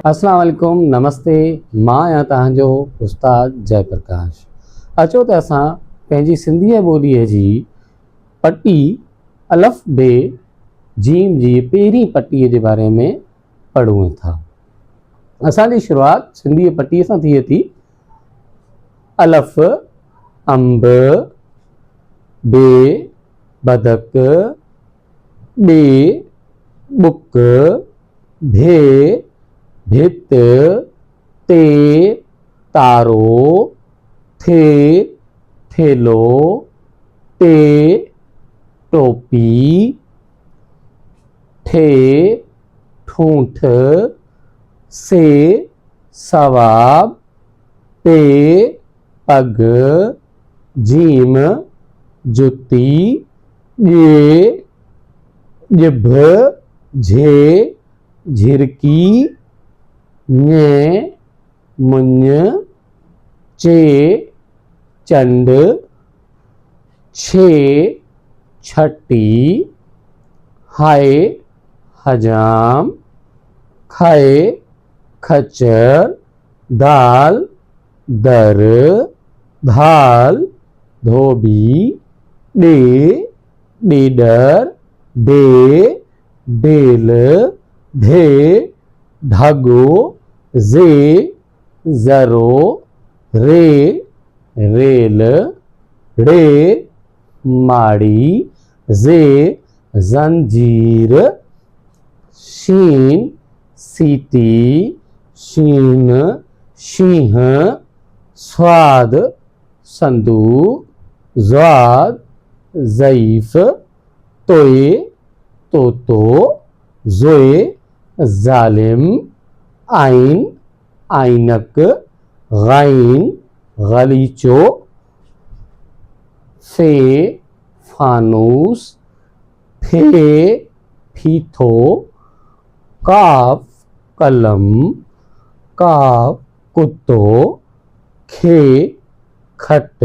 अस्सलाम वालेकुम, नमस्ते। मां आहियां तव्हांजो उस्ताद जयप्रकाश। अचो त असां पंहिंजी सिंधीअ ॿोलीअ जी पटी अलफ़ बे जीम जी पहिरीं पटीअ जे बारे में पढ़ूं था। असांजी शुरूआति सिंधीअ पटीअ सां थिए थी। अलफ़ अंब, बे बदक, बे बुक, भे भित, ते तारो, थे थेलो, टे टोपी, ठे ठूंठ, से सवाब, पे पग, जीम जुती, जे जिभ, झे झिरकी, ञे मुंज, चे चंड, छे छटी, हाय हजाम, खाए खच्चर, दाल दर, धाल धोबी, डे डेडर, डे डेल, ढे ढगो, जे ज़रो, रे रेल, रे माड़ी, जे जंजीर, शीन सीटी, शीन शींह, स्वाद संदूक, ज़्वाद ज़ईफ़, तोए तोतो, ज़ोए ज़ालिम, आइन आइनक, गाइन गलीचो, फे फानूस, फे फीथो, काफ कलम, काफ कुत्तो, खे खट,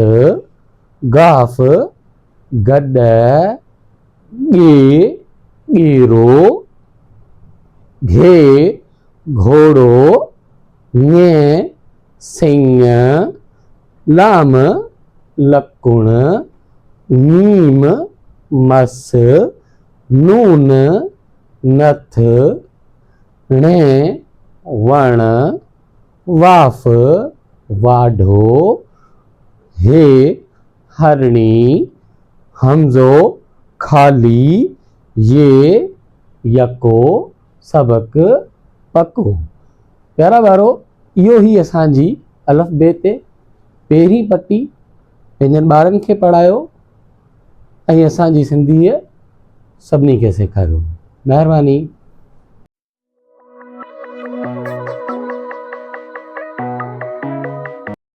गाफ गॾ, गे गेरो, घे घोड़ो, ञे सिंह, लाम लकुण, मीम मस, नून नथ, णे वण, वाफ वाढो, हे हरणी, हमज़ो खाली, ये यको सबक पको। प्यारा ॿारो, इहो ई असांजी अलफ़ बे ते पहिरीं पटी पंहिंजनि ॿारनि खे पढ़ायो ऐं असांजी सिंधीअ सभिनी खे सेखारियो। महिरबानी।